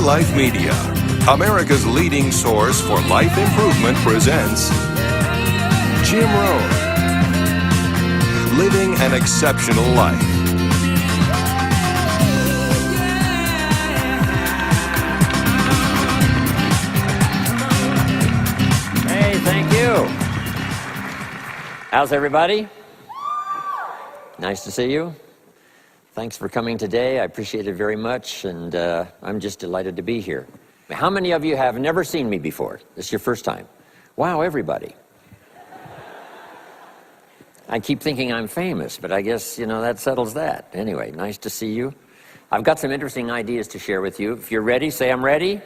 Life Media, America's leading source for life improvement, presents Jim Rohn, Living an Exceptional Life. Hey, thank you. How's everybody? Nice to see you. Thanks for coming today. I appreciate it very much, and I'm just delighted to be here. How many of you have never seen me before? This is your first time. Wow, everybody. I keep thinking I'm famous, but I guess, that settles that. Anyway, nice to see you. I've got some interesting ideas to share with you. If you're ready, say I'm ready.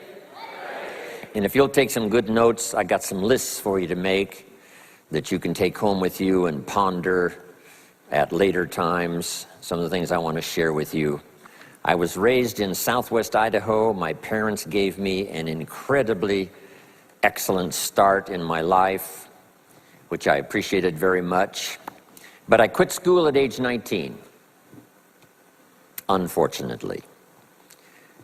And if you'll take some good notes, I got some lists for you to make that you can take home with you and ponder at later times. Some of the things I want to share with you. I was raised in southwest Idaho. My parents gave me an incredibly excellent start in my life, which I appreciated very much. But I quit school at age 19, unfortunately.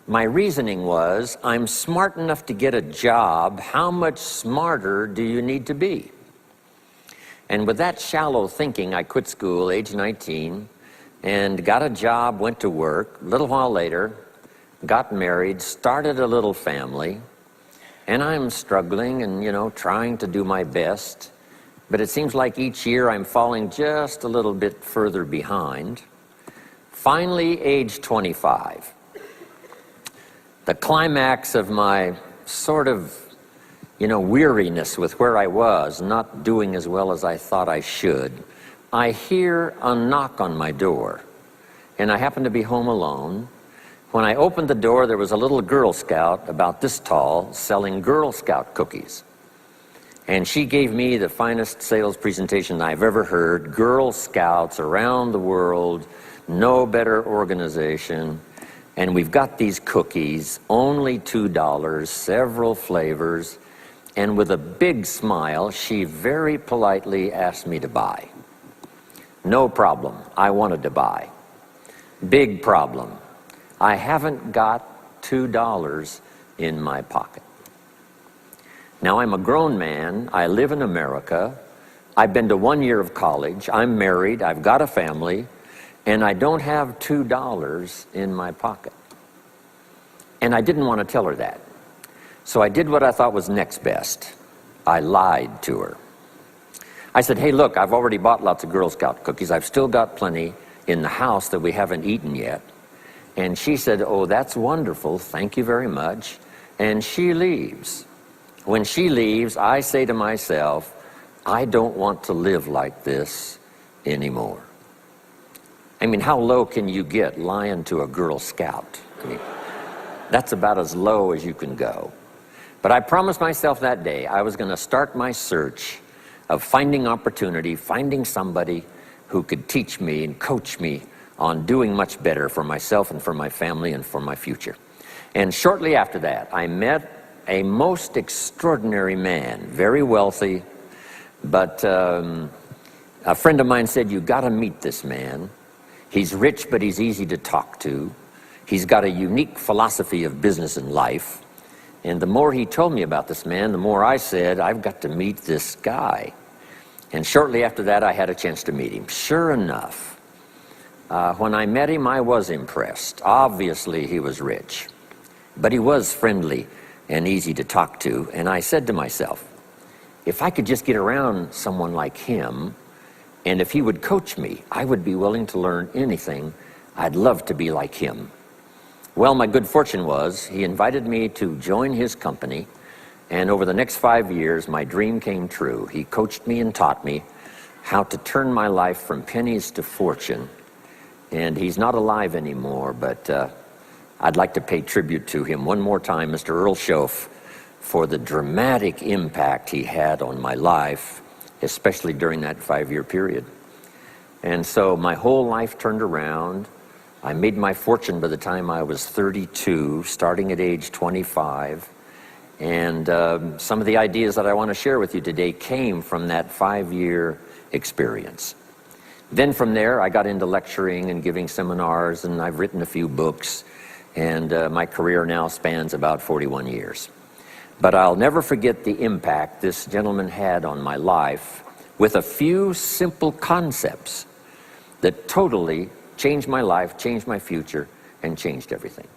My reasoning was, I'm smart enough to get a job. How much smarter do you need to be? And with that shallow thinking, I quit school, age 19, and got a job, went to work. A little while later, got married, started a little family, and I'm struggling and, trying to do my best. But it seems like each year I'm falling just a little bit further behind. Finally, age 25. The climax of my sort of, weariness with where I was, not doing as well as I thought I should. I hear a knock on my door, and I happen to be home alone. When I opened the door, there was a little Girl Scout about this tall selling Girl Scout cookies. And she gave me the finest sales presentation I've ever heard. Girl Scouts around the world, no better organization. And we've got these cookies, only $2, several flavors. And with a big smile, she very politely asked me to buy. No problem, I wanted to buy. Big problem, I haven't got $2 in my pocket. Now I'm a grown man, I live in America, I've been to 1 year of college, I'm married, I've got a family, and I don't have $2 in my pocket. And I didn't want to tell her that. So I did what I thought was next best. I lied to her. I said, hey, look, I've already bought lots of Girl Scout cookies. I've still got plenty in the house that we haven't eaten yet. And she said, oh, that's wonderful. Thank you very much. And she leaves. When she leaves, I say to myself, I don't want to live like this anymore. I mean, how low can you get lying to a Girl Scout? I mean, that's about as low as you can go. But I promised myself that day I was going to start my search of finding opportunity, finding somebody who could teach me and coach me on doing much better for myself and for my family and for my future. And shortly after that, I met a most extraordinary man, very wealthy, but a friend of mine said, you got to meet this man. He's rich, but he's easy to talk to. He's got a unique philosophy of business and life. And the more he told me about this man, the more I said, I've got to meet this guy. And shortly after that, I had a chance to meet him. Sure enough, when I met him, I was impressed. Obviously, he was rich, but he was friendly and easy to talk to. And I said to myself, if I could just get around someone like him, and if he would coach me, I would be willing to learn anything. I'd love to be like him. Well, my good fortune was he invited me to join his company, and over the next 5 years, my dream came true. He coached me and taught me how to turn my life from pennies to fortune. And he's not alive anymore, but I'd like to pay tribute to him one more time, Mr. Earl Schoaf, for the dramatic impact he had on my life, especially during that 5-year period. And so my whole life turned around. I made my fortune by the time I was 32, starting at age 25. And some of the ideas that I want to share with you today came from that 5-year experience. Then from there, I got into lecturing and giving seminars, and I've written a few books. and my career now spans about 41 years. But I'll never forget the impact this gentleman had on my life with a few simple concepts that totally changed my life, changed my future, and changed everything.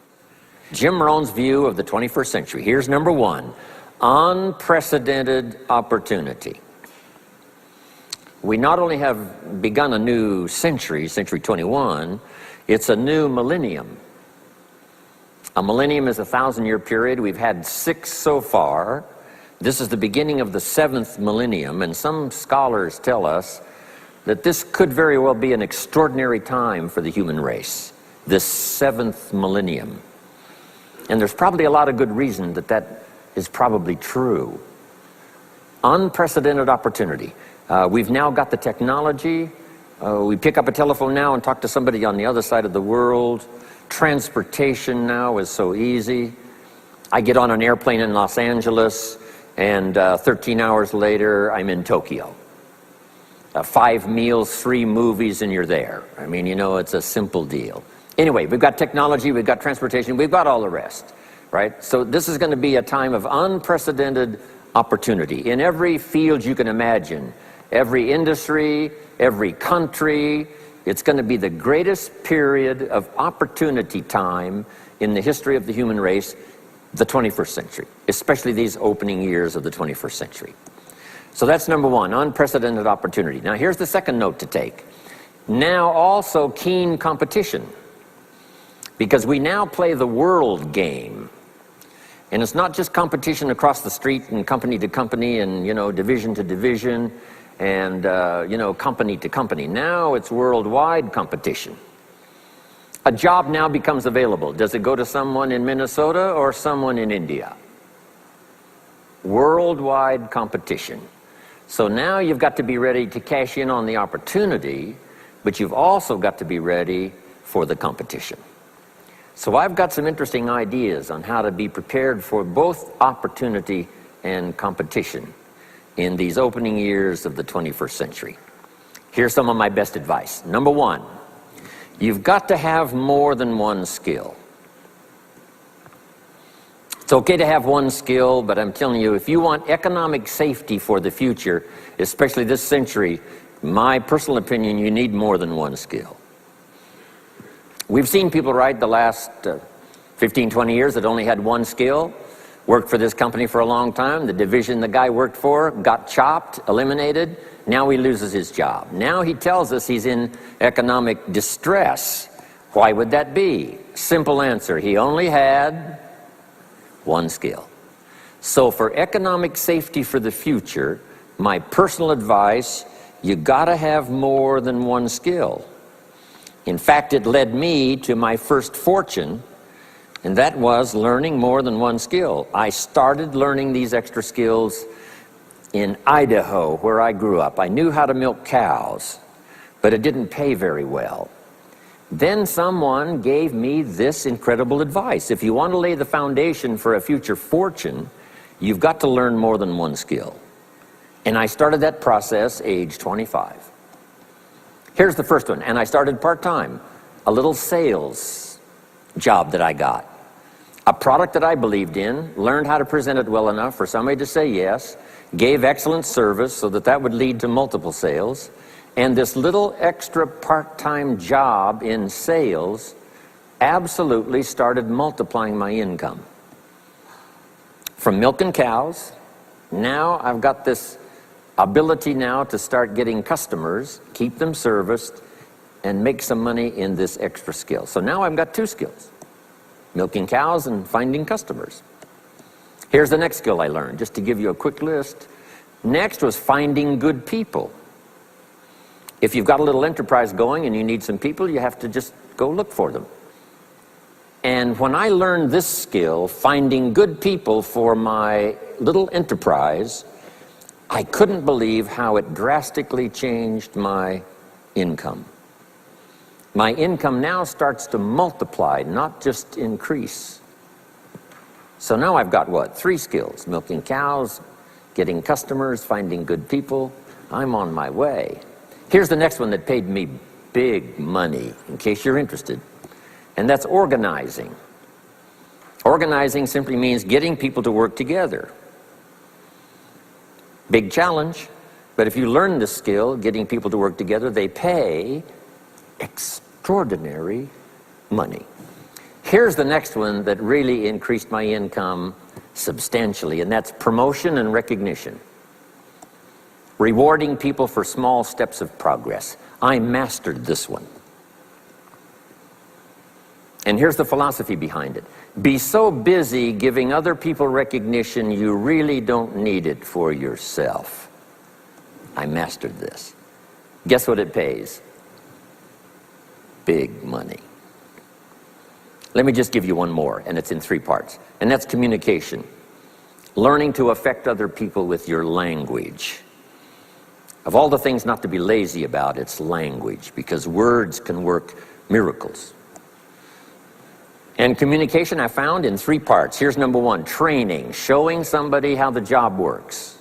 Jim Rohn's view of the 21st century. Here's number one: unprecedented opportunity. We not only have begun a new century, century 21, it's a new millennium. A millennium is a 1,000-year period. We've had 6 so far. This is the beginning of the 7th millennium, and some scholars tell us that this could very well be an extraordinary time for the human race, this 7th millennium. And there's probably a lot of good reason that that is probably true. Unprecedented opportunity. We've now got the technology. We pick up a telephone now and talk to somebody on the other side of the world. Transportation now is so easy. I get on an airplane in Los Angeles, and 13 hours later, I'm in Tokyo. 5 meals, 3 movies, and you're there. I mean, you know, it's a simple deal. Anyway, we've got technology, we've got transportation, we've got all the rest, right? So this is going to be a time of unprecedented opportunity in every field you can imagine, every industry, every country. It's going to be the greatest period of opportunity time in the history of the human race, the 21st century, especially these opening years of the 21st century. So that's number one, unprecedented opportunity. Now here's the second note to take. Now also keen competition, because we now play the world game. And it's not just competition across the street and company to company and, you know, division to division and, you know, company to company. Now it's worldwide competition. A job now becomes available. Does it go to someone in Minnesota or someone in India? Worldwide competition. So now you've got to be ready to cash in on the opportunity, but you've also got to be ready for the competition. So I've got some interesting ideas on how to be prepared for both opportunity and competition in these opening years of the 21st century. Here's some of my best advice. Number one, you've got to have more than one skill. It's okay to have one skill, but I'm telling you, if you want economic safety for the future, especially this century, my personal opinion, you need more than one skill. We've seen people, right, the last 15, 20 years that only had one skill, worked for this company for a long time, the division the guy worked for got chopped, eliminated, now he loses his job. Now he tells us he's in economic distress. Why would that be? Simple answer, he only had one skill. So for economic safety for the future, my personal advice, you gotta have more than one skill. In fact, it led me to my first fortune, and that was learning more than one skill. I started learning these extra skills in Idaho, where I grew up. I knew how to milk cows, but it didn't pay very well. Then someone gave me this incredible advice. If you want to lay the foundation for a future fortune, you've got to learn more than one skill. And I started that process age 25. Here's the first one, and I started part-time, a little sales job that I got. A product that I believed in, learned how to present it well enough for somebody to say yes, gave excellent service so that that would lead to multiple sales, and this little extra part-time job in sales absolutely started multiplying my income. From milking cows, now I've got this ability now to start getting customers, keep them serviced, and make some money in this extra skill. So now I've got 2 skills, milking cows and finding customers. Here's the next skill I learned, just to give you a quick list. Next was finding good people. If you've got a little enterprise going and you need some people, you have to just go look for them. And when I learned this skill, finding good people for my little enterprise, I couldn't believe how it drastically changed my income. My income now starts to multiply, not just increase. So now I've got what? 3 skills: milking cows, getting customers, finding good people. I'm on my way. Here's the next one that paid me big money, in case you're interested, and that's organizing. Organizing simply means getting people to work together. Big challenge, but if you learn this skill, getting people to work together, they pay extraordinary money. Here's the next one that really increased my income substantially, and that's promotion and recognition. Rewarding people for small steps of progress. I mastered this one. And here's the philosophy behind it. Be so busy giving other people recognition you really don't need it for yourself. I mastered this. Guess what it pays? Big money. Let me just give you one more, and it's in 3 parts. And that's communication. Learning to affect other people with your language. Of all the things not to be lazy about, it's language, because words can work miracles. And communication I found in 3 parts. Here's number 1, training, showing somebody how the job works.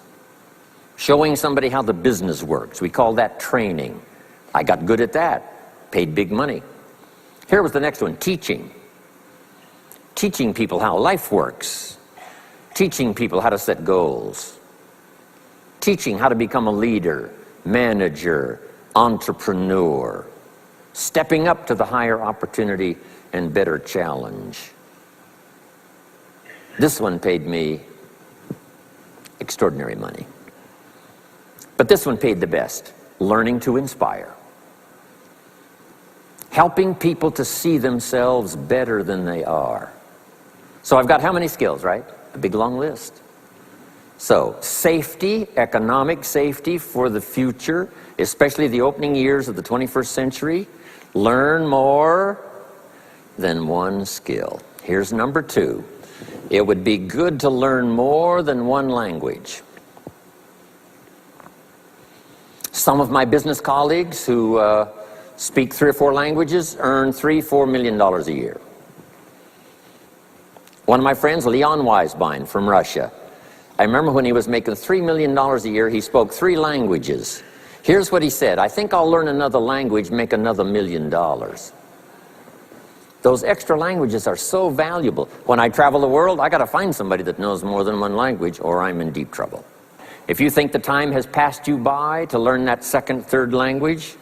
Showing somebody how the business works. We call that training. I got good at that, paid big money. Here was the next one, teaching. Teaching people how life works. Teaching people how to set goals. Teaching how to become a leader, manager, entrepreneur. Stepping up to the higher opportunity and better challenge. This one paid me extraordinary money. But this one paid the best, learning to inspire. Helping people to see themselves better than they are. So I've got how many skills, right? A big long list. So safety, economic safety for the future, especially the opening years of the 21st century. Learn more than one skill. Here's number 2. It would be good to learn more than one language. Some of my business colleagues who speak 3 or 4 languages earn $3-4 million a year. One of my friends, Leon Weisbein from Russia, I remember when he was making $3 million a year, he spoke 3 languages. Here's what he said: I think I'll learn another language, make another $1 million. Those extra languages are so valuable. When I travel the world, I got to find somebody that knows more than one language, or I'm in deep trouble. If you think the time has passed you by to learn that 2nd, 3rd language,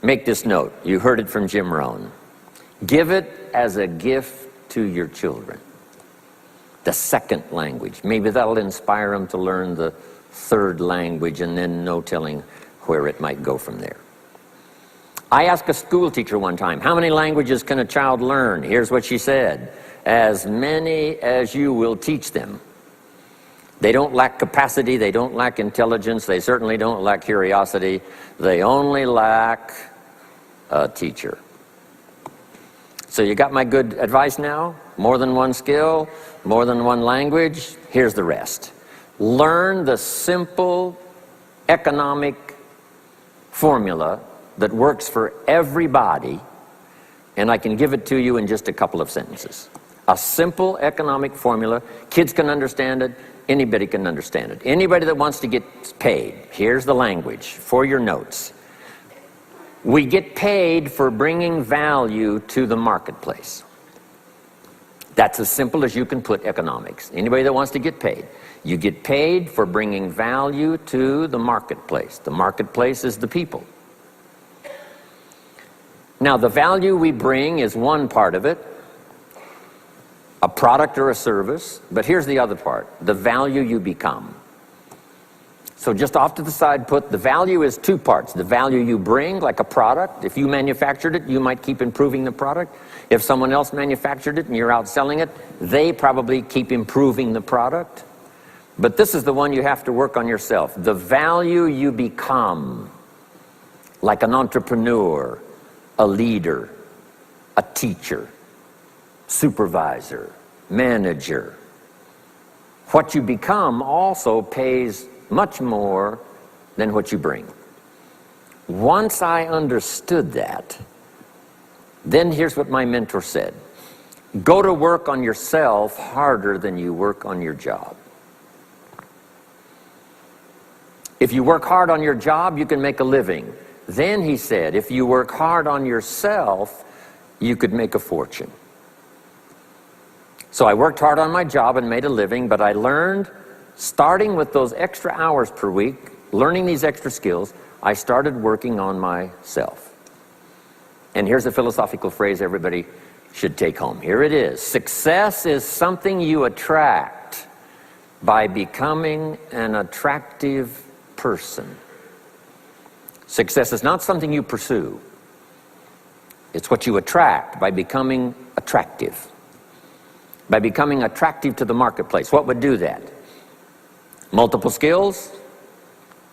make this note. You heard it from Jim Rohn. Give it as a gift to your children. The 2nd language. Maybe that'll inspire them to learn the 3rd language, and then no telling where it might go from there. I asked a school teacher one time, how many languages can a child learn? Here's what she said: as many as you will teach them. They don't lack capacity, they don't lack intelligence, they certainly don't lack curiosity. They only lack a teacher. So you got my good advice now? More than one skill, more than one language. Here's the rest. Learn the simple economic formula that works for everybody, and I can give it to you in just a couple of sentences. A simple economic formula. Kids can understand it. Anybody can understand it. Anybody that wants to get paid. Here's the language for your notes. We get paid for bringing value to the marketplace. That's as simple as you can put economics. Anybody that wants to get paid. You get paid for bringing value to the marketplace. The marketplace is the people. Now, the value we bring is one part of it, a product or a service, but here's the other part, the value you become. So just off to the side, put the value is 2 parts. The value you bring, like a product. If you manufactured it, you might keep improving the product. If someone else manufactured it and you're out selling it, they probably keep improving the product. But this is the one you have to work on yourself. The value you become, like an entrepreneur, a leader, a teacher, supervisor, manager. What you become also pays much more than what you bring. Once I understood that, then here's what my mentor said. Go to work on yourself harder than you work on your job. If you work hard on your job, you can make a living. Then he said, if you work hard on yourself, you could make a fortune. So I worked hard on my job and made a living, but I learned, starting with those extra hours per week, learning these extra skills, I started working on myself. And here's a philosophical phrase everybody should take home. Here it is. Success is something you attract by becoming an attractive person. Success is not something you pursue. It's what you attract by becoming attractive. By becoming attractive to the marketplace. What would do that? Multiple skills,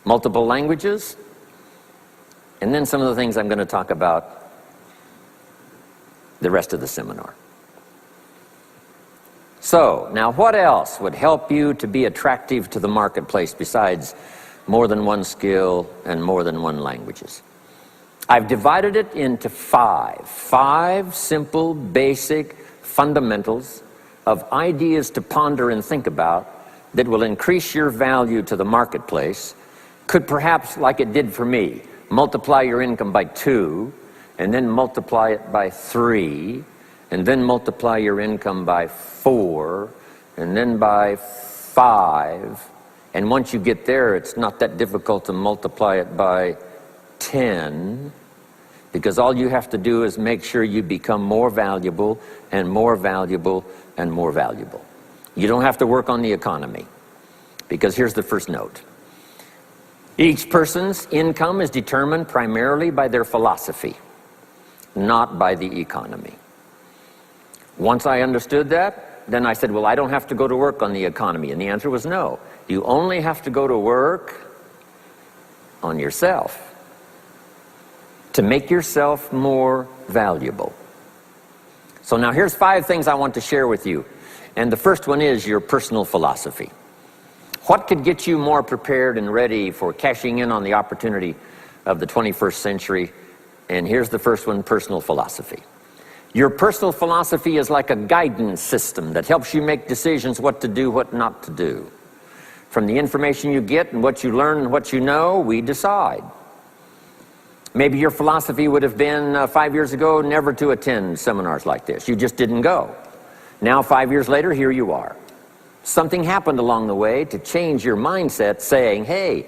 multiple languages, and then some of the things I'm going to talk about the rest of the seminar. So, now what else would help you to be attractive to the marketplace besides more than one skill and more than one languages? I've divided it into five simple, basic fundamentals of ideas to ponder and think about that will increase your value to the marketplace. Could perhaps, like it did for me, multiply your income by 2, and then multiply it by 3, and then multiply your income by 4, and then by 5. And once you get there, it's not that difficult to multiply it by 10, because all you have to do is make sure you become more valuable and more valuable and more valuable. You don't have to work on the economy, because here's the first note. Each person's income is determined primarily by their philosophy, not by the economy. Once I understood that, then I said, well, I don't have to go to work on the economy. And the answer was no. You only have to go to work on yourself to make yourself more valuable. So now here's 5 things I want to share with you. And the first one is your personal philosophy. What could get you more prepared and ready for cashing in on the opportunity of the 21st century? And here's the first one, personal philosophy. Your personal philosophy is like a guidance system that helps you make decisions what to do, what not to do. From the information you get and what you learn and what you know, we decide. Maybe your philosophy would have been 5 years ago never to attend seminars like this. You just didn't go. Now 5 years later, here you are. Something happened along the way to change your mindset, saying, hey,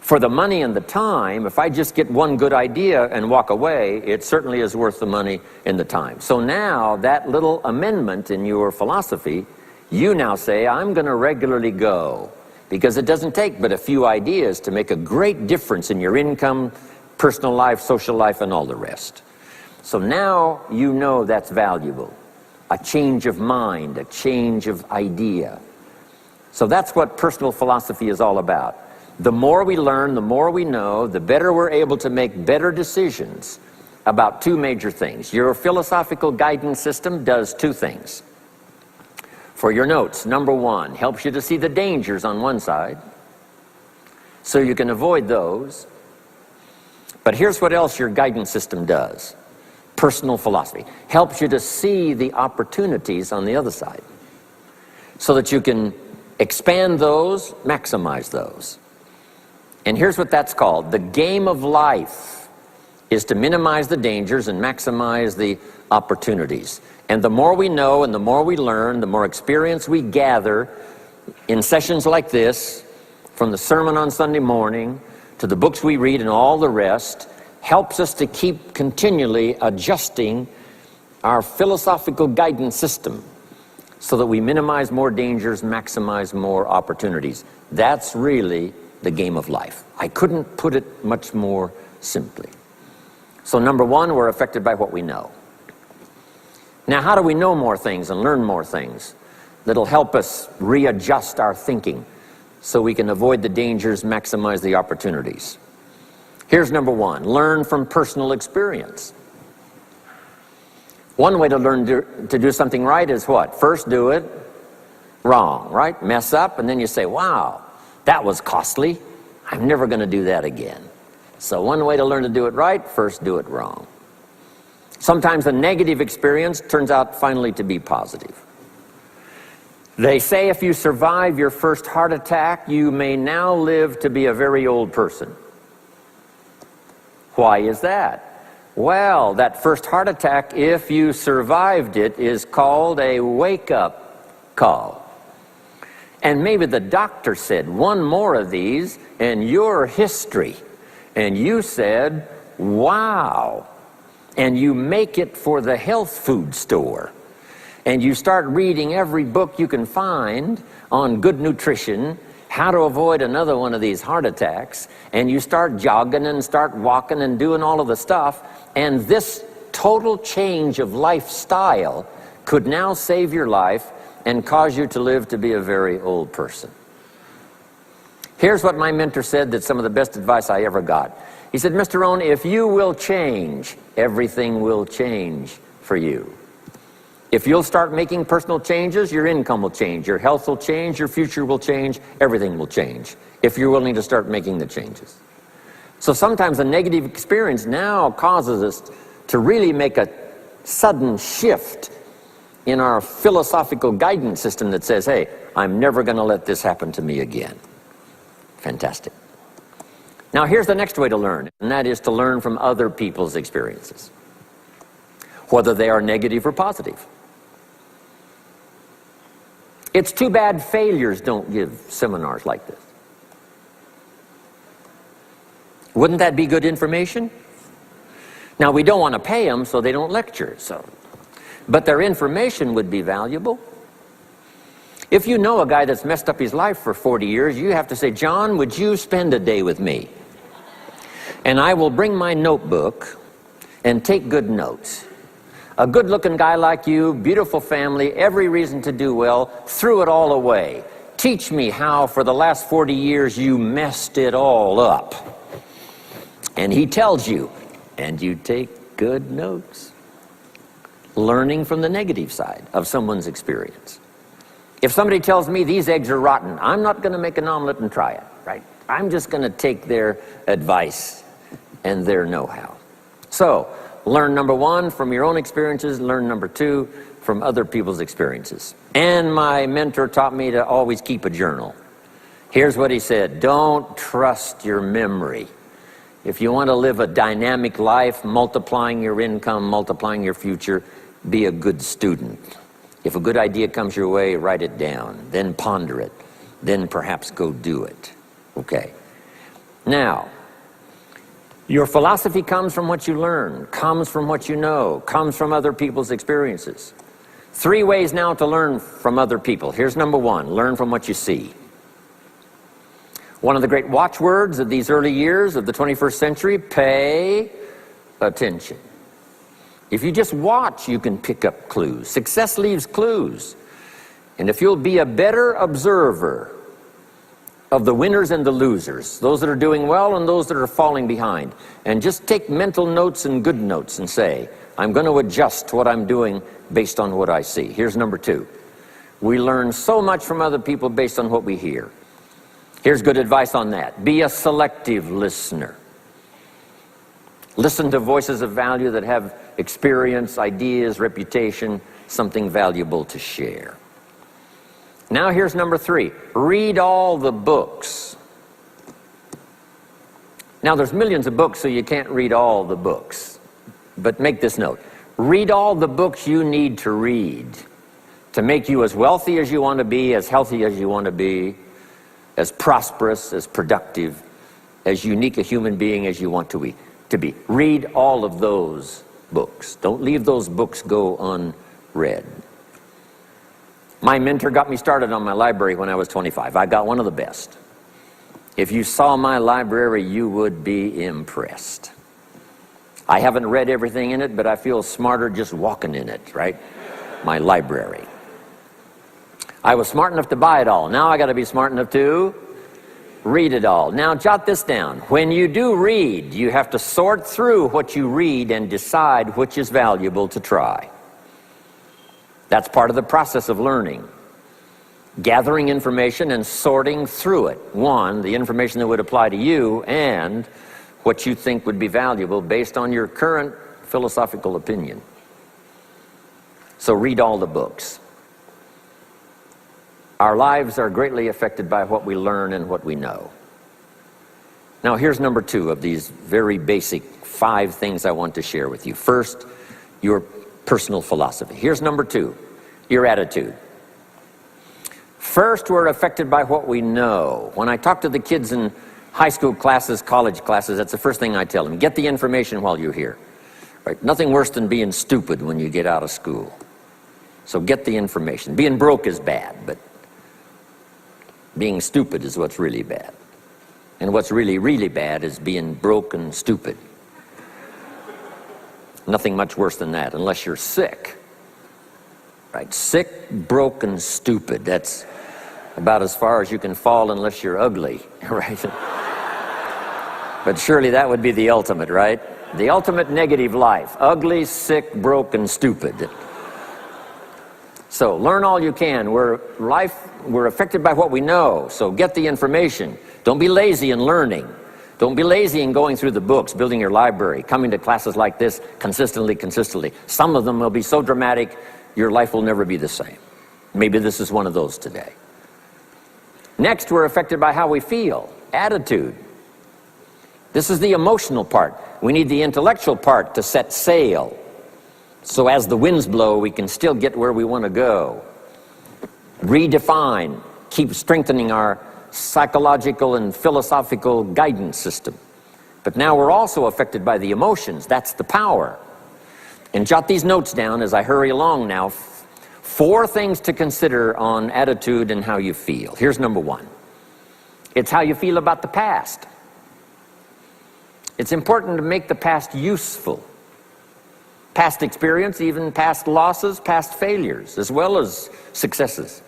for the money and the time, if I just get one good idea and walk away, it certainly is worth the money and the time. So now that little amendment in your philosophy, you now say, I'm going to regularly go, because it doesn't take but a few ideas to make a great difference in your income, personal life, social life, and all the rest. So now you know that's valuable. A change of mind, a change of idea. So that's what personal philosophy is all about. The more we learn, the more we know, the better we're able to make better decisions about 2 major things. Your philosophical guidance system does 2 things. For your notes, number 1, helps you to see the dangers on one side, so you can avoid those. But here's what else your guidance system does. Personal philosophy helps you to see the opportunities on the other side, so that you can expand those, maximize those. And here's what that's called. The game of life is to minimize the dangers and maximize the opportunities. And the more we know and the more we learn, the more experience we gather in sessions like this, from the sermon on Sunday morning to the books we read and all the rest, helps us to keep continually adjusting our philosophical guidance system so that we minimize more dangers, maximize more opportunities. That's really the game of life. I couldn't put it much more simply. So number 1, we're affected by what we know. Now, how do we know more things and learn more things that'll help us readjust our thinking so we can avoid the dangers, maximize the opportunities? Here's number 1, learn from personal experience. One way to learn to do something right is what? First do it wrong, right? Mess up, and then you say, wow, that was costly. I'm never going to do that again. So one way to learn to do it right, first do it wrong. Sometimes a negative experience turns out finally to be positive. They say if you survive your first heart attack, you may now live to be a very old person. Why is that? Well, that first heart attack, if you survived it, is called a wake-up call. And maybe the doctor said, one more of these and you're history. And you said, wow. And you make it for the health food store. And you start reading every book you can find on good nutrition, how to avoid another one of these heart attacks, and you start jogging and start walking and doing all of the stuff, and this total change of lifestyle could now save your life and cause you to live to be a very old person. Here's what my mentor said, that's some of the best advice I ever got. He said, Mr. Rohn, if you will change, everything will change for you. If you'll start making personal changes, your income will change, your health will change, your future will change, everything will change, if you're willing to start making the changes. So sometimes a negative experience now causes us to really make a sudden shift in our philosophical guidance system that says, hey, I'm never going to let this happen to me again. Fantastic. Now here's the next way to learn, and that is to learn from other people's experiences, whether they are negative or positive. It's too bad failures don't give seminars like this. Wouldn't that be good information? Now, we don't want to pay them, so they don't lecture, but their information would be valuable. If you know a guy that's messed up his life for 40 years, you have to say, John, would you spend a day with me? And I will bring my notebook and take good notes. A good-looking guy like you, beautiful family, every reason to do well, threw it all away. Teach me how for the last 40 years you messed it all up. And he tells you, and you take good notes. Learning from the negative side of someone's experience. If somebody tells me these eggs are rotten, I'm not going to make an omelet and try it, right? I'm just going to take their advice and their know-how. So, learn number one from your own experiences, learn number two from other people's experiences. And my mentor taught me to always keep a journal. Here's what he said, don't trust your memory. If you want to live a dynamic life, multiplying your income, multiplying your future, be a good student. If a good idea comes your way, write it down, then ponder it, then perhaps go do it. Okay. Now, your philosophy comes from what you learn, comes from what you know, comes from other people's experiences. 3 ways now to learn from other people. Here's number 1, learn from what you see. One of the great watchwords of these early years of the 21st century, pay attention. If you just watch, you can pick up clues. Success leaves clues. And if you'll be a better observer of the winners and the losers, those that are doing well and those that are falling behind, and just take mental notes and good notes and say, I'm going to adjust what I'm doing based on what I see. Here's number 2. We learn so much from other people based on what we hear. Here's good advice on that. Be a selective listener. Listen to voices of value that have experience, ideas, reputation, something valuable to share. Now here's number 3. Read all the books. Now there's millions of books, so you can't read all the books. But make this note. Read all the books you need to read to make you as wealthy as you want to be, as healthy as you want to be, as prosperous, as productive, as unique a human being as you want to be. Read all of those books. Don't leave those books go unread. My mentor got me started on my library when I was 25. I got one of the best. If you saw my library, you would be impressed. I haven't read everything in it, but I feel smarter just walking in it, right? My library. I was smart enough to buy it all. Now I got to be smart enough to read it all. Now jot this down. When you do read, you have to sort through what you read and decide which is valuable to try. That's part of the process of learning. Gathering information and sorting through it. 1, the information that would apply to you, and what you think would be valuable based on your current philosophical opinion. So read all the books. Our lives are greatly affected by what we learn and what we know. Now here's number 2 of these very basic 5 things I want to share with you. First, your personal philosophy. Here's number 2, your attitude. First, we're affected by what we know. When I talk to the kids in high school classes, college classes, that's the first thing I tell them. Get the information while you're here. Right? Nothing worse than being stupid when you get out of school. So get the information. Being broke is bad, but being stupid is what's really bad. And what's really, really bad is being broke and stupid. Nothing much worse than that, unless you're sick. Right? Sick, broke, and stupid. That's about as far as you can fall unless you're ugly, right? But surely that would be the ultimate, right? The ultimate negative life. Ugly, sick, broke, and stupid. So learn all you can. We're affected by what we know, so get the information. Don't be lazy in learning. Don't be lazy in going through the books, building your library, coming to classes like this consistently. Some of them will be so dramatic, your life will never be the same. Maybe this is one of those today. Next, we're affected by how we feel, attitude. This is the emotional part. We need the intellectual part to set sail. So as the winds blow, we can still get where we want to go. Redefine, keep strengthening our psychological and philosophical guidance system. But now we're also affected by the emotions. That's the power. And jot these notes down as I hurry along now. 4 things to consider on attitude and how you feel. Here's number 1. It's how you feel about the past. It's important to make the past useful. Past experience, even past losses, past failures, as well as successes.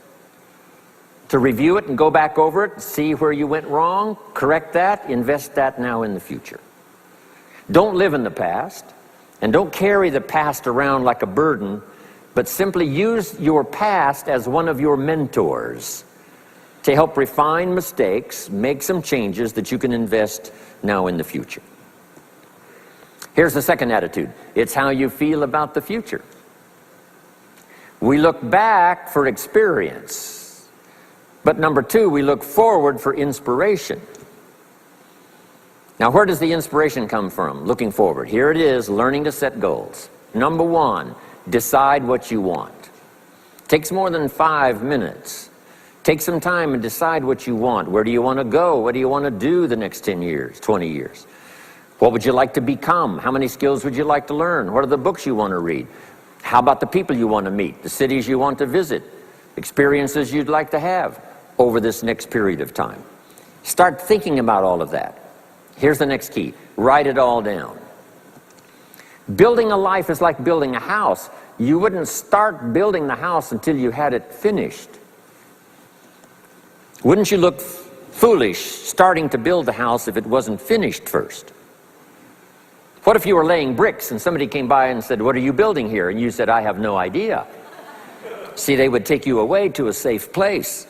To review it and go back over it, see where you went wrong, correct that, invest that now in the future. Don't live in the past, and don't carry the past around like a burden, but simply use your past as one of your mentors to help refine mistakes, make some changes that you can invest now in the future. Here's the second attitude. It's how you feel about the future. We look back for experience, but number 2, we look forward for inspiration. Now, where does the inspiration come from? Looking forward. Here it is, learning to set goals. Number 1, decide what you want. Takes more than 5 minutes. Take some time and decide what you want. Where do you want to go? What do you want to do the next 10 years, 20 years? What would you like to become? How many skills would you like to learn? What are the books you want to read? How about the people you want to meet? The cities you want to visit? Experiences you'd like to have over this next period of time? Start thinking about all of that. Here's the next key. Write it all down. Building a life is like building a house. You wouldn't start building the house until you had it finished. Wouldn't you look foolish starting to build the house if it wasn't finished first? What if you were laying bricks and somebody came by and said, "What are you building here?" And you said, "I have no idea." See, they would take you away to a safe place.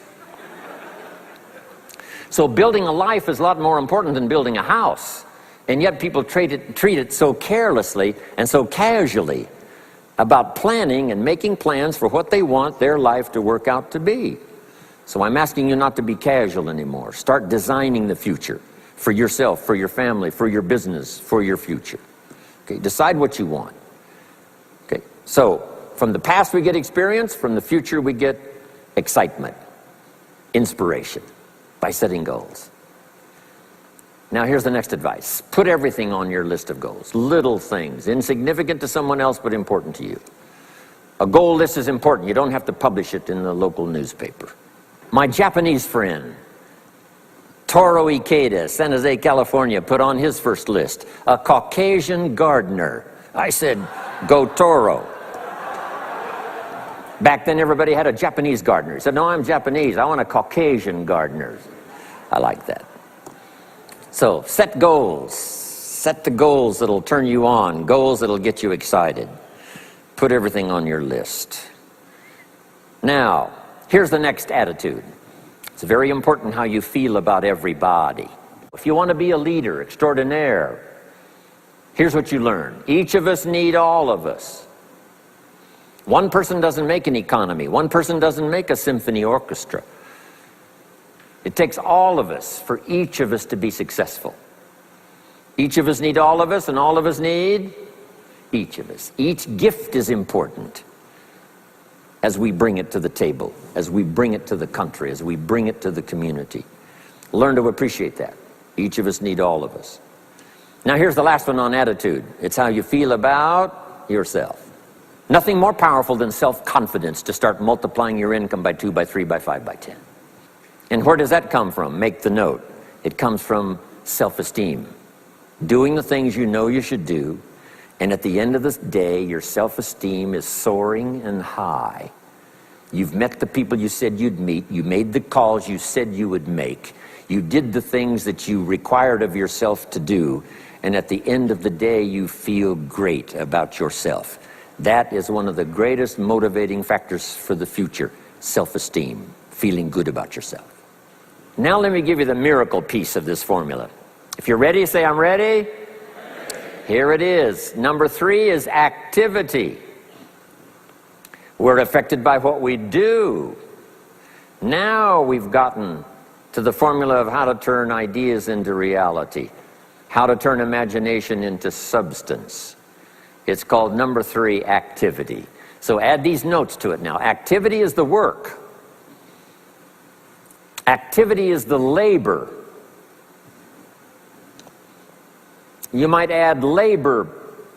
So building a life is a lot more important than building a house. And yet people treat it so carelessly and so casually about planning and making plans for what they want their life to work out to be. So I'm asking you not to be casual anymore. Start designing the future for yourself, for your family, for your business, for your future. Okay, decide what you want. Okay, so from the past we get experience, from the future we get excitement, inspiration by setting goals. Now here's the next advice. Put everything on your list of goals. Little things, insignificant to someone else but important to you. A goal list is important. You don't have to publish it in the local newspaper. My Japanese friend, Toro Ikeda, San Jose, California, put on his first list, a Caucasian gardener. I said, go Toro. Back then everybody had a Japanese gardener. He said, no, I'm Japanese. I want a Caucasian gardener. I like that. So set goals. Set the goals that'll turn you on, goals that'll get you excited. Put everything on your list. Now, here's the next attitude. It's very important how you feel about everybody. If you want to be a leader extraordinaire, here's what you learn. Each of us need all of us. One person doesn't make an economy. One person doesn't make a symphony orchestra. It takes all of us for each of us to be successful. Each of us need all of us, and all of us need each of us. Each gift is important as we bring it to the table, as we bring it to the country, as we bring it to the community. Learn to appreciate that. Each of us need all of us. Now here's the last one on attitude. It's how you feel about yourself. Nothing more powerful than self-confidence to start multiplying your income by 2, by 3, by 5, by 10. And where does that come from? Make the note. It comes from self-esteem. Doing the things you know you should do, and at the end of the day, your self-esteem is soaring and high. You've met the people you said you'd meet. You made the calls you said you would make. You did the things that you required of yourself to do, and at the end of the day, you feel great about yourself. That is one of the greatest motivating factors for the future, self-esteem, feeling good about yourself. Now let me give you the miracle piece of this formula. If you're ready, say, I'm ready. Here it is. Number 3 is activity. We're affected by what we do. Now we've gotten to the formula of how to turn ideas into reality, how to turn imagination into substance. It's called number 3, activity. So add these notes to it now. Activity is the work. Activity is the labor. You might add labor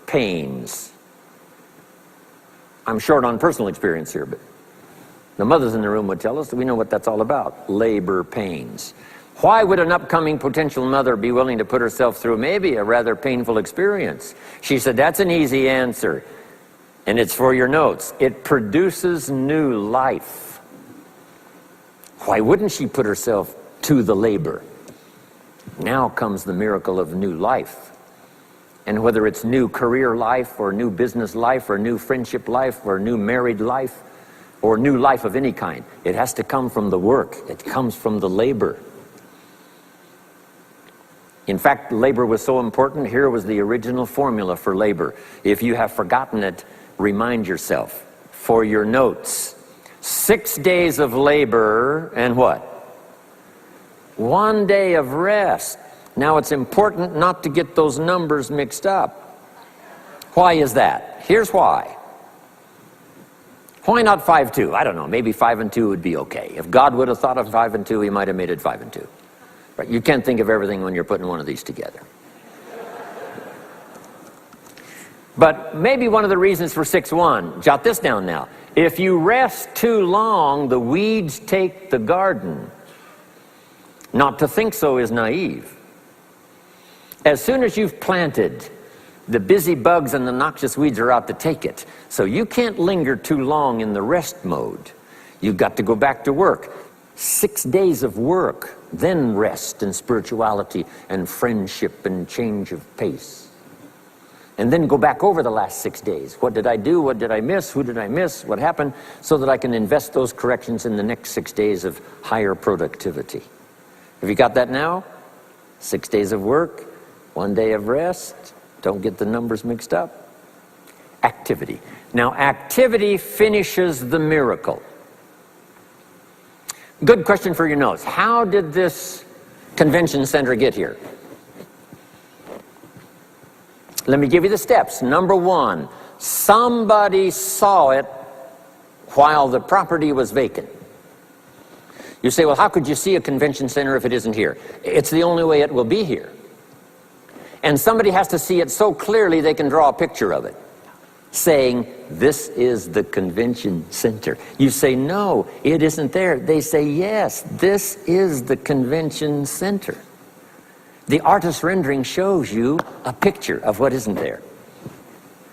pains. I'm short on personal experience here, but the mothers in the room would tell us that we know what that's all about, labor pains. Why would an upcoming potential mother be willing to put herself through maybe a rather painful experience? She said, that's an easy answer, and it's for your notes. It produces new life. Why wouldn't she put herself to the labor? Now comes the miracle of new life. And whether it's new career life, or new business life, or new friendship life, or new married life, or new life of any kind, it has to come from the work. It comes from the labor. In fact, labor was so important. Here was the original formula for labor. If you have forgotten it, remind yourself. For your notes, 6 days of labor and what? 1 day of rest. Now it's important not to get those numbers mixed up. Why is that? Here's why. Why not 5-2? I don't know, maybe 5 and 2 would be okay. If God would have thought of 5 and 2, he might have made it 5 and 2. Right? You can't think of everything when you're putting one of these together. But maybe one of the reasons for 6-1, jot this down now. If you rest too long, the weeds take the garden. Not to think so is naive. As soon as you've planted, the busy bugs and the noxious weeds are out to take it. So you can't linger too long in the rest mode. You've got to go back to work. 6 days of work, then rest and spirituality and friendship and change of pace. And then go back over the last 6 days. What did I do? What did I miss? Who did I miss? What happened? So that I can invest those corrections in the next 6 days of higher productivity. Have you got that now? 6 days of work, 1 day of rest. Don't get the numbers mixed up. Activity. Now, activity finishes the miracle. Good question for your notes. How did this convention center get here? Let me give you the steps. Number 1, somebody saw it while the property was vacant. You say, well, how could you see a convention center if it isn't here? It's the only way it will be here. And somebody has to see it so clearly they can draw a picture of it, saying, this is the convention center. You say, no, it isn't there. They say, yes, this is the convention center. The artist's rendering shows you a picture of what isn't there.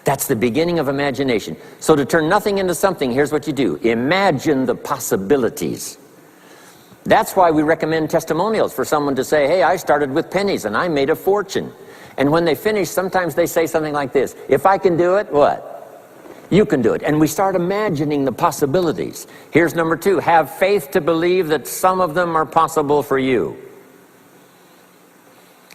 That's the beginning of imagination. So to turn nothing into something, here's what you do. Imagine the possibilities. That's why we recommend testimonials, for someone to say, hey, I started with pennies and I made a fortune. And when they finish, sometimes they say something like this: if I can do it, what? You can do it. And we start imagining the possibilities. Here's number 2. Have faith to believe that some of them are possible for you.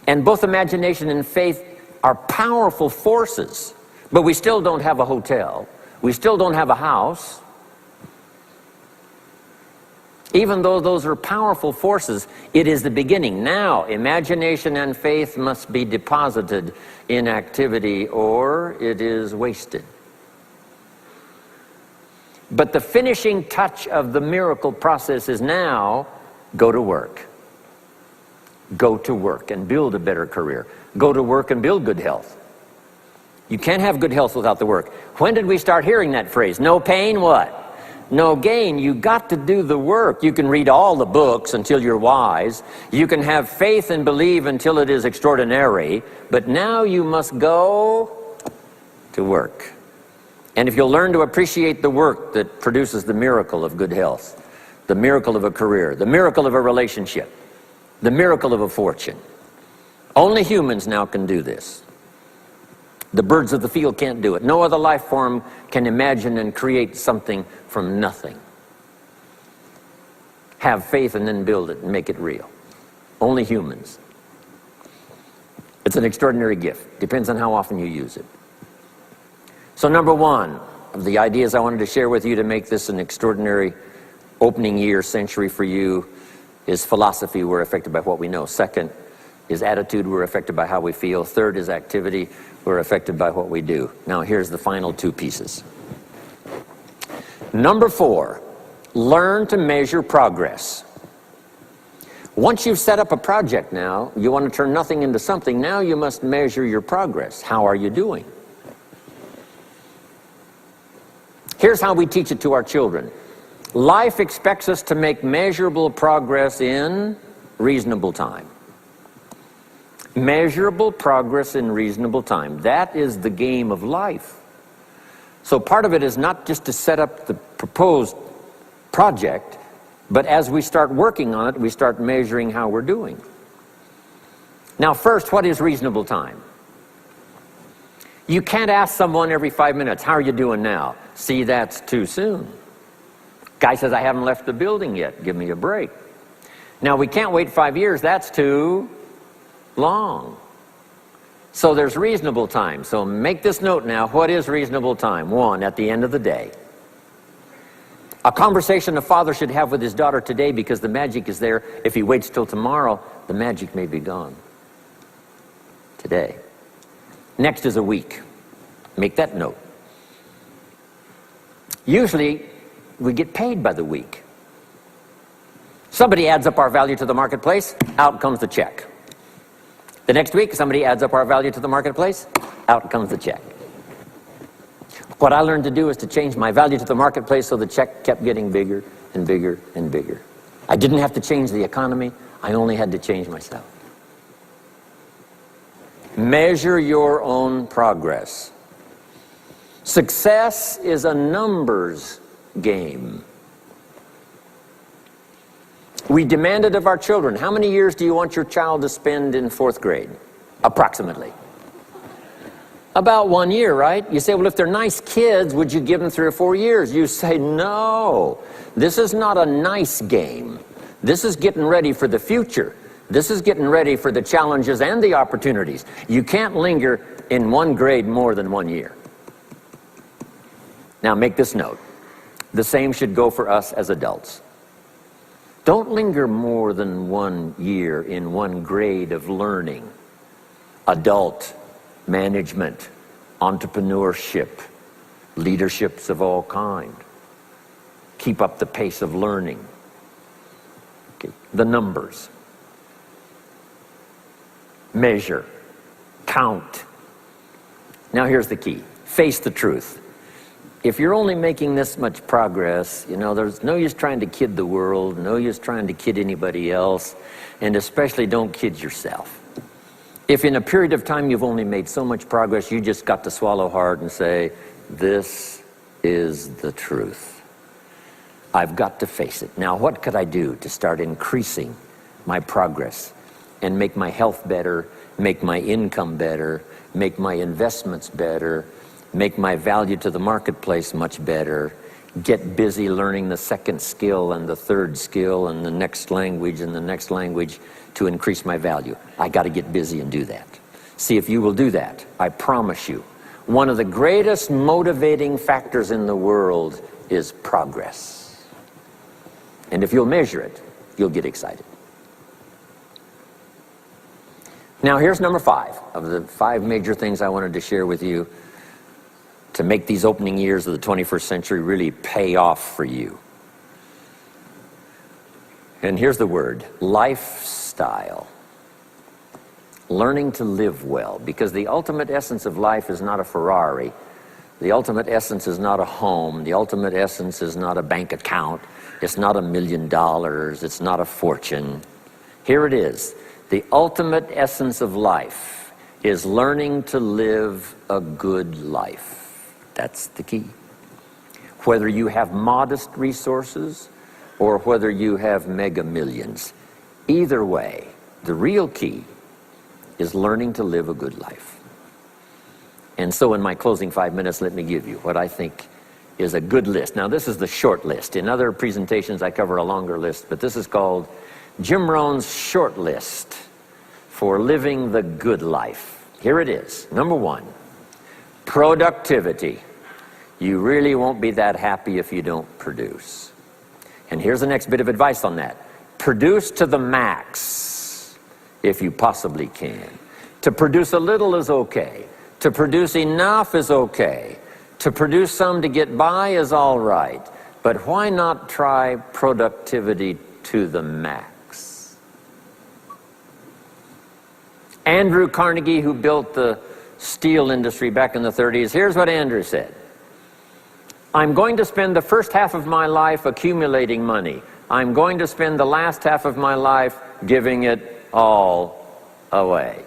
And both imagination and faith are powerful forces. But we still don't have a hotel. We still don't have a house. Even though those are powerful forces, it is the beginning. Now, imagination and faith must be deposited in activity or it is wasted. But the finishing touch of the miracle process is now, go to work. Go to work and build a better career. Go to work and build good health. You can't have good health without the work. When did we start hearing that phrase? No pain, what? No gain. You got to do the work. You can read all the books until you're wise. You can have faith and believe until it is extraordinary. But now you must go to work. And if you'll learn to appreciate the work that produces the miracle of good health, the miracle of a career, the miracle of a relationship, the miracle of a fortune. Only humans now can do this. The birds of the field can't do it. No other life form can imagine and create something from nothing. Have faith and then build it and make it real. Only humans. It's an extraordinary gift. Depends on how often you use it. So number one of the ideas I wanted to share with you to make this an extraordinary opening year century for you is philosophy. We're affected by what we know. Second is attitude. We're affected by how we feel. Third is activity. We're affected by what we do. Now here's the final two pieces. Number four, learn to measure progress. Once you've set up a project now, you want to turn nothing into something, now you must measure your progress. How are you doing? Here's how we teach it to our children. Life expects us to make measurable progress in reasonable time. Measurable progress in reasonable time. That is the game of life. So part of it is not just to set up the proposed project, but as we start working on it, we start measuring how we're doing. Now first, what is reasonable time? You can't ask someone every 5 minutes, how are you doing now? See, that's too soon. Guy says, I haven't left the building yet. Give me a break. Now we can't wait 5 years. That's too long. So there's reasonable time. So make this note now. What is reasonable time? One, at the end of the day. A conversation a father should have with his daughter today, because the magic is there. If he waits till tomorrow, the magic may be gone. Today. Next is a week. Make that note. Usually, we get paid by the week. Somebody adds up our value to the marketplace, out comes the check. The next week, somebody adds up our value to the marketplace, out comes the check. What I learned to do is to change my value to the marketplace so the check kept getting bigger and bigger and bigger. I didn't have to change the economy, I only had to change myself. Measure your own progress. Success is a numbers game. We demand it of our children. How many years do you want your child to spend in 4th grade? Approximately. About 1 year, right? You say, well, if they're nice kids, would you give them 3 or 4 years? You say, no. This is not a nice game. This is getting ready for the future. This is getting ready for the challenges and the opportunities. You can't linger in 1 grade more than 1 year. Now make this note. The same should go for us as adults. Don't linger more than 1 year in 1 grade of learning. Adult, management, entrepreneurship, leaderships of all kind. Keep up the pace of learning. Okay. The numbers. Measure. Count. Now here's the key. Face the truth. If you're only making this much progress, you know, there's no use trying to kid the world, no use trying to kid anybody else, and especially don't kid yourself. If in a period of time you've only made so much progress, you just got to swallow hard and say, this is the truth. I've got to face it. Now, what could I do to start increasing my progress and make my health better, make my income better, make my investments better, make my value to the marketplace much better, get busy learning the second skill and the third skill and the next language and the next language to increase my value. I got to get busy and do that. See, if you will do that, I promise you, one of the greatest motivating factors in the world is progress. And if you'll measure it, you'll get excited. Now here's number 5 of the 5 major things I wanted to share with you to make these opening years of the 21st century really pay off for you. And here's the word: lifestyle. Learning to live well, because the ultimate essence of life is not a Ferrari. The ultimate essence is not a home. The ultimate essence is not a bank account. It's not $1 million. It's not a fortune. Here it is. The ultimate essence of life is learning to live a good life. That's the key. Whether you have modest resources or whether you have mega millions, either way, the real key is learning to live a good life. And so in my closing 5 minutes, let me give you what I think is a good list. Now, this is the short list. In other presentations, I cover a longer list, but this is called Jim Rohn's short list for living the good life. Here it is. Number 1, productivity. You really won't be that happy if you don't produce. And here's the next bit of advice on that. Produce to the max if you possibly can. To produce a little is okay. To produce enough is okay. To produce some to get by is all right. But why not try productivity to the max? Andrew Carnegie, who built the steel industry back in the 30s, here's what Andrew said. I'm going to spend the first half of my life accumulating money. I'm going to spend the last half of my life giving it all away.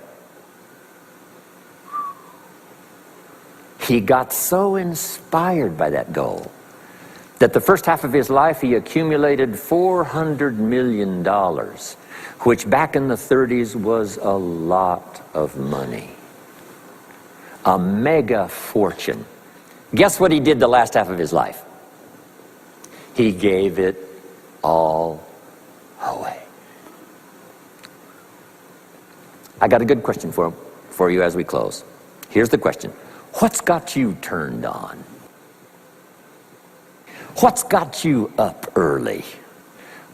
He got so inspired by that goal that the first half of his life he accumulated $400 million, which back in the 30s was a lot of money. A mega fortune. Guess what he did the last half of his life? He gave it all away. I got a good question for you as we close. Here's the question. What's got you turned on? What's got you up early?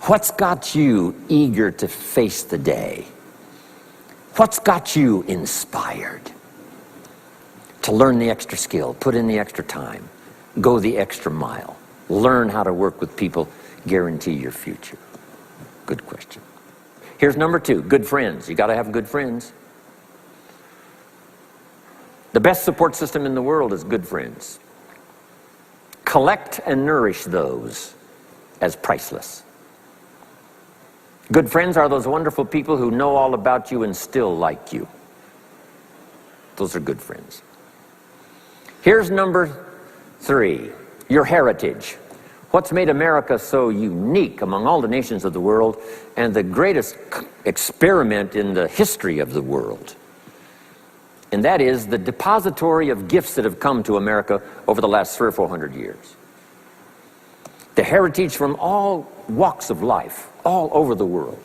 What's got you eager to face the day? What's got you inspired to learn the extra skill, put in the extra time, go the extra mile, learn how to work with people, guarantee your future? Good question. Here's number 2, good friends. You got to have good friends. The best support system in the world is good friends. Collect and nourish those as priceless. Good friends are those wonderful people who know all about you and still like you. Those are good friends. Here's number 3, your heritage. What's made America so unique among all the nations of the world and the greatest experiment in the history of the world? And that is the depository of gifts that have come to America over the last 300 or 400 years. The heritage from all walks of life, all over the world.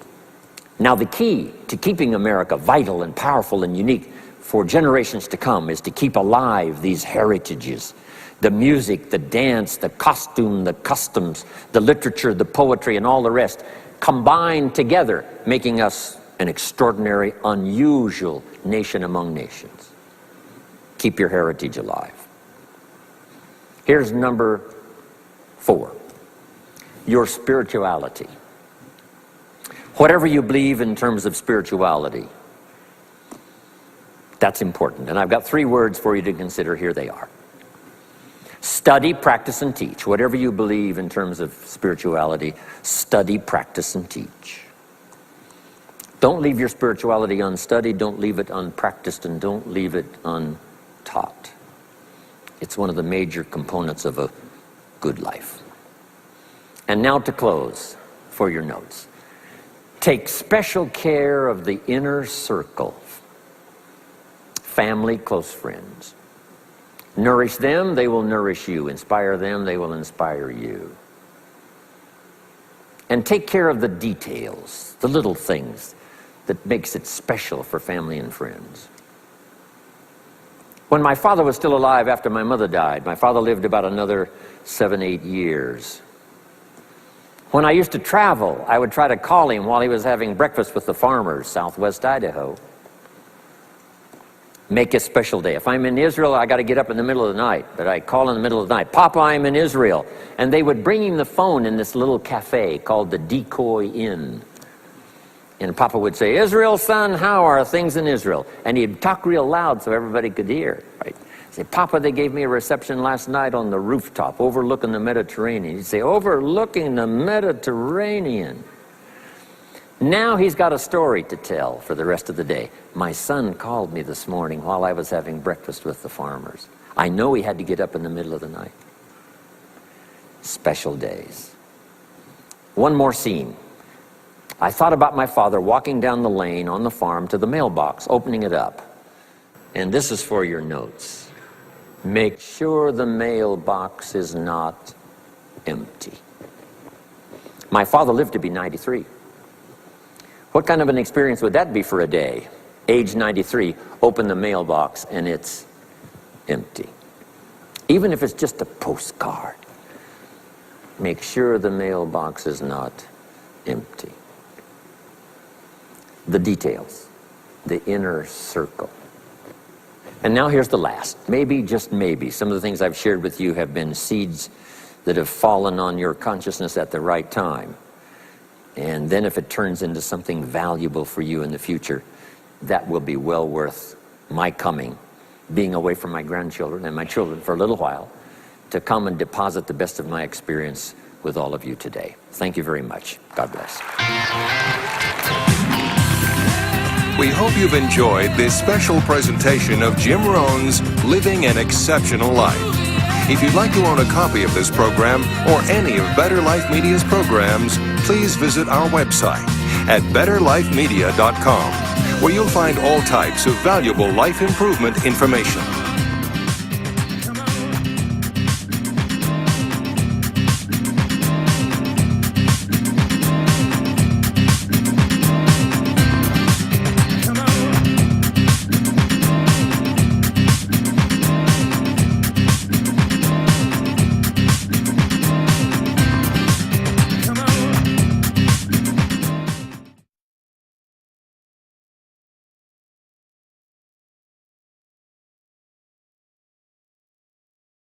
Now the key to keeping America vital and powerful and unique for generations to come is to keep alive these heritages. The music, the dance, the costume, the customs, the literature, the poetry, and all the rest combined together, making us an extraordinary, unusual nation among nations. Keep your heritage alive. Here's number 4, your spirituality. Whatever you believe in terms of spirituality, that's important. And I've got 3 words for you to consider. Here they are. Study, practice, and teach. Whatever you believe in terms of spirituality, study, practice, and teach. Don't leave your spirituality unstudied, don't leave it unpracticed, and don't leave it untaught. It's one of the major components of a good life. And now to close, for your notes. Take special care of the inner circle. Family, close friends. Nourish them, they will nourish you. Inspire them, they will inspire you. And take care of the details, the little things that makes it special for family and friends. When my father was still alive after my mother died, my father lived about another 7, 8 years. When I used to travel, I would try to call him while he was having breakfast with the farmers, southwest Idaho. Make a special day. If I'm in Israel, I got to get up in the middle of the night. But I call in the middle of the night, Papa, I'm in Israel. And they would bring him the phone in this little cafe called the Decoy Inn. And Papa would say, Israel, son, how are things in Israel? And he'd talk real loud so everybody could hear. Right? Say, Papa, they gave me a reception last night on the rooftop overlooking the Mediterranean. He'd say, overlooking the Mediterranean. Now he's got a story to tell for the rest of the day. My son called me this morning while I was having breakfast with the farmers. I know he had to get up in the middle of the night. Special days. One more scene. I thought about my father walking down the lane on the farm to the mailbox, opening it up. And this is for your notes. Make sure the mailbox is not empty. My father lived to be 93. What kind of an experience would that be for a day? Age 93, open the mailbox and it's empty. Even if it's just a postcard, make sure the mailbox is not empty. The details, the inner circle. And now here's the last. Maybe, just maybe, some of the things I've shared with you have been seeds that have fallen on your consciousness at the right time. And then if it turns into something valuable for you in the future, that will be well worth my coming, being away from my grandchildren and my children for a little while, to come and deposit the best of my experience with all of you today. Thank you very much. God bless. We hope you've enjoyed this special presentation of Jim Rohn's Living an Exceptional Life. If you'd like to own a copy of this program or any of Better Life Media's programs, please visit our website at betterlifemedia.com, where you'll find all types of valuable life improvement information.